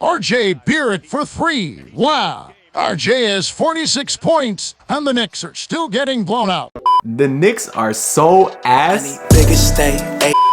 RJ Barrett for 3. Wow. RJ has 46 points, and the Knicks are still getting blown out. The Knicks are so ass.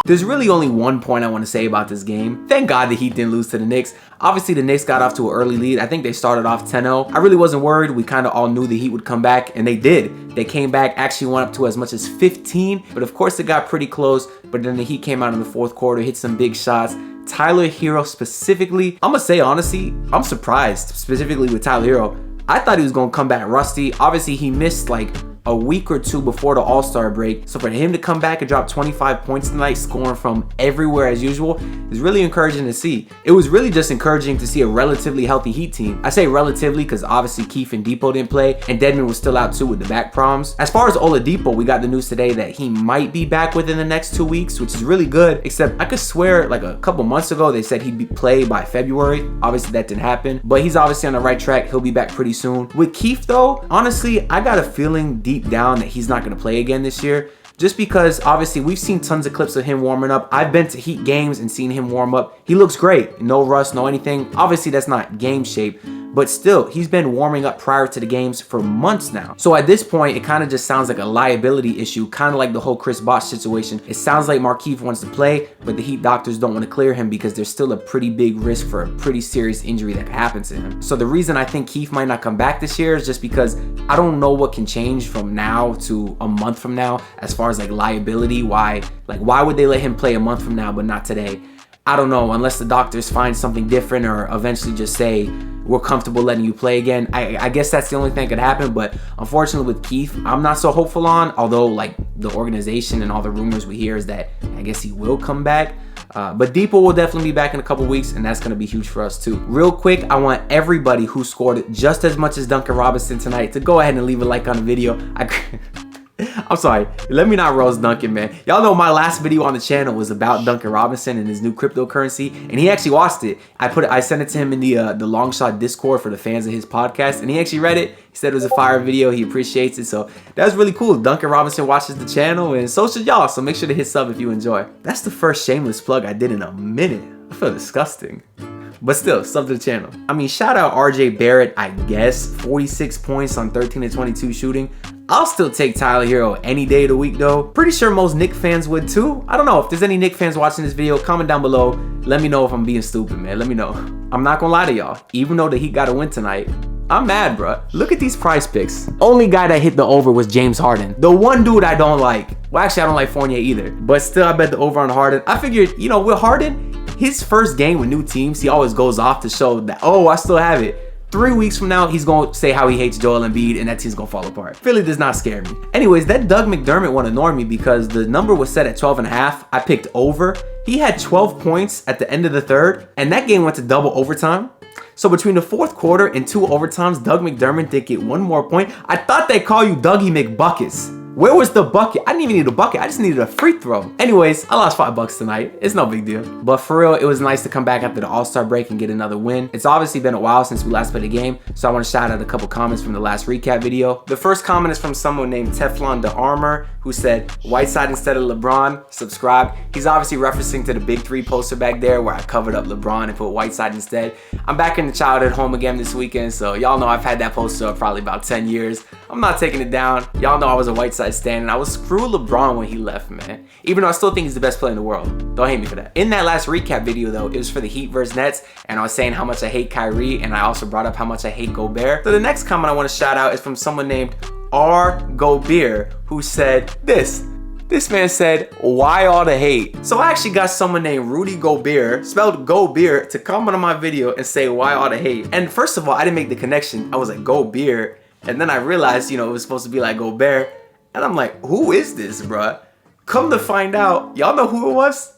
There's really only one point I want to say about this game. Thank God the Heat didn't lose to the Knicks. Obviously, the Knicks got off to an early lead. I think they started off 10-0. I really wasn't worried. We kind of all knew the Heat would come back, and they did. They came back, actually went up to as much as 15, but of course it got pretty close. But then the Heat came out in the fourth quarter, hit some big shots. Tyler Herro specifically, I'm gonna say honestly, I'm surprised, specifically with Tyler Herro. I thought he was gonna come back rusty. Obviously, he missed like a week or two before the All-Star break. So for him to come back and drop 25 points tonight, scoring from everywhere as usual, is really encouraging to see. It was really just encouraging to see a relatively healthy Heat team. I say relatively because obviously Keith and Depot didn't play, and Dedmon was still out too with the back problems. As far as Oladipo, we got the news today that he might be back within the next 2 weeks, which is really good, except I could swear like a couple months ago they said he'd be played by February. Obviously that didn't happen, but he's obviously on the right track. He'll be back pretty soon. With Keith though, honestly, I got a feeling deep down that he's not going to play again this year, just because obviously we've seen tons of clips of him warming up. I've been to Heat games and seen him warm up. He looks great, no rust, no anything. Obviously that's not game shape, but still he's been warming up prior to the games for months now. So at this point it kind of just sounds like a liability issue, kind of like the whole Chris Bosh situation. It sounds like Markieff wants to play, but the Heat doctors don't want to clear him because there's still a pretty big risk for a pretty serious injury that could happen to him. So the reason I think Keith might not come back this year is just because I don't know what can change from now to a month from now as far as like liability. Why would they let him play a month from now but not today? I don't know, unless the doctors find something different or eventually just say we're comfortable letting you play again. I guess that's the only thing that could happen, but unfortunately with Keith, I'm not so hopeful on, although like the organization and all the rumors we hear is that I guess he will come back. But Depot will definitely be back in a couple weeks, and that's going to be huge for us too. Real quick, I want everybody who scored just as much as Duncan Robinson tonight to go ahead and leave a like on the video. I'm sorry, let me not roast Duncan, man. Y'all know my last video on the channel was about Duncan Robinson and his new cryptocurrency, and he actually watched it. I sent it to him in the Long Shot Discord for the fans of his podcast, and he actually read it. He said it was a fire video. He appreciates it, so that's really cool. Duncan Robinson watches the channel, and so should y'all, so make sure to hit sub if you enjoy. That's the first shameless plug I did in a minute. I feel disgusting. But still, sub to the channel. I mean, shout out RJ Barrett, I guess. 46 points on 13 to 22 shooting. I'll still take Tyler Herro any day of the week though. Pretty sure most Knicks fans would too. I don't know, if there's any Knicks fans watching this video, comment down below. Let me know if I'm being stupid, man. Let me know. I'm not gonna lie to y'all. Even though the Heat got a win tonight, I'm mad, bruh. Look at these price picks. Only guy that hit the over was James Harden. The one dude I don't like. Well, actually, I don't like Fournier either. But still, I bet the over on Harden. I figured, you know, with Harden, his first game with new teams, he always goes off to show that, oh, I still have it. 3 weeks from now, he's going to say how he hates Joel Embiid and that team's going to fall apart. Philly does not scare me. Anyways, that Doug McDermott one annoyed me because the number was set at 12.5. I picked over. He had 12 points at the end of the third, and that game went to double overtime. So between the fourth quarter and 2 overtimes, Doug McDermott did get 1 more point. I thought they'd call you Dougie McBuckets. Where was the bucket? I didn't even need a bucket. I just needed a free throw. Anyways, I lost $5 tonight. It's no big deal. But for real, it was nice to come back after the All-Star break and get another win. It's obviously been a while since we last played a game, so I want to shout out a couple comments from the last recap video. The first comment is from someone named Teflon the Armor, who said, Whiteside instead of LeBron, subscribe. He's obviously referencing to the Big 3 poster back there where I covered up LeBron and put Whiteside instead. I'm back in the childhood home again this weekend, so y'all know I've had that poster up probably about 10 years. I'm not taking it down. Y'all know I was a Whiteside stan, and I was screw LeBron when he left, man. Even though I still think he's the best player in the world. Don't hate me for that. In that last recap video, though, it was for the Heat versus Nets, and I was saying how much I hate Kyrie, and I also brought up how much I hate Gobert. So the next comment I want to shout out is from someone named R. Gobert, who said this. This man said, why all the hate? So I actually got someone named Rudy Gobert, spelled Gobert, to comment on my video and say, why all the hate? And first of all, I didn't make the connection. I was like, Gobert. And then I realized, you know, it was supposed to be like Gobert. And I'm like, who is this, bruh? Come to find out, y'all know who it was?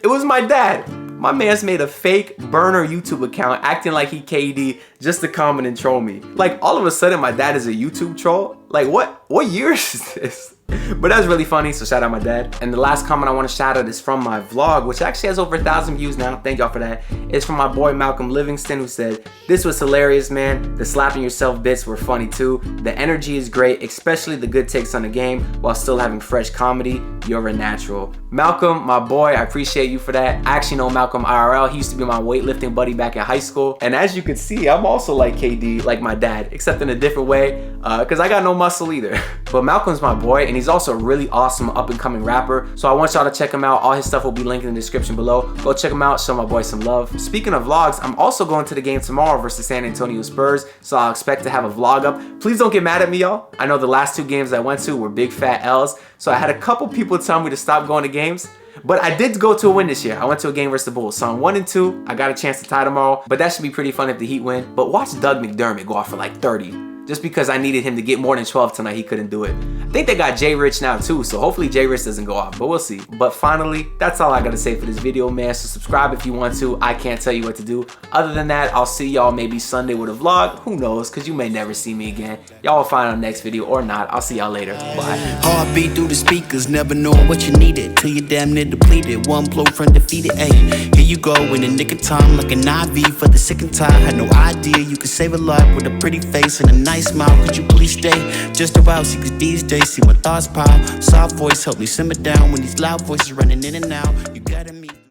It was my dad. My man's made a fake burner YouTube account acting like he KD just to comment and troll me. Like, all of a sudden, my dad is a YouTube troll? Like, what year is this? But that's really funny, so shout out my dad. And the last comment I want to shout out is from my vlog, which actually has over 1,000 views now. Thank y'all for that. It's from my boy Malcolm Livingston, who said, "This was hilarious, man. The slapping yourself bits were funny too. The energy is great, especially the good takes on the game while still having fresh comedy. You're a natural." Malcolm, my boy, I appreciate you for that. I actually know Malcolm IRL. He used to be my weightlifting buddy back in high school. And as you can see, I'm also like KD, like my dad, except in a different way, because I got no muscle either. But Malcolm's my boy, and he's also a really awesome up-and-coming rapper. So I want y'all to check him out. All his stuff will be linked in the description below. Go check him out, show my boy some love. Speaking of vlogs, I'm also going to the game tomorrow versus San Antonio Spurs, so I'll expect to have a vlog up. Please don't get mad at me, y'all. I know the last 2 games I went to were big fat L's, so I had a couple people tell me to stop going to games. But I did go to a win this year. I went to a game versus the Bulls. So I'm 1-2. I got a chance to tie tomorrow, but that should be pretty fun if the Heat win. But watch Doug McDermott go off for like 30. Just because I needed him to get more than 12 tonight, he couldn't do it. I think they got Jay Rich now too, so hopefully Jay Rich doesn't go off, but we'll see. But finally, that's all I gotta say for this video, man. So subscribe if you want to. I can't tell you what to do. Other than that, I'll see y'all maybe Sunday with a vlog. Who knows, because you may never see me again. Y'all will find on the next video or not. I'll see y'all later. Bye. Heartbeat through the speakers, never knowing what you needed till you damn near depleted. One blow from defeated, ayy. Here you go in the nick of time, like an IV for the sick and tired. Had no idea you could save a life with a pretty face and a nice smile. Could you please stay just around? See, cause these days see my thoughts pile. Soft voice help me simmer down when these loud voices running in and out. You gotta meet.